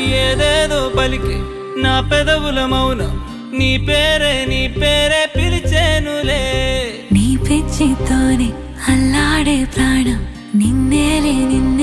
ఏదేదో పలికి నా పెదవుల మౌనం నీ పేరే పిలిచేనులే. నీ పిచ్చితోనే అల్లాడే ప్రాణం నిన్నేలే నిన్నే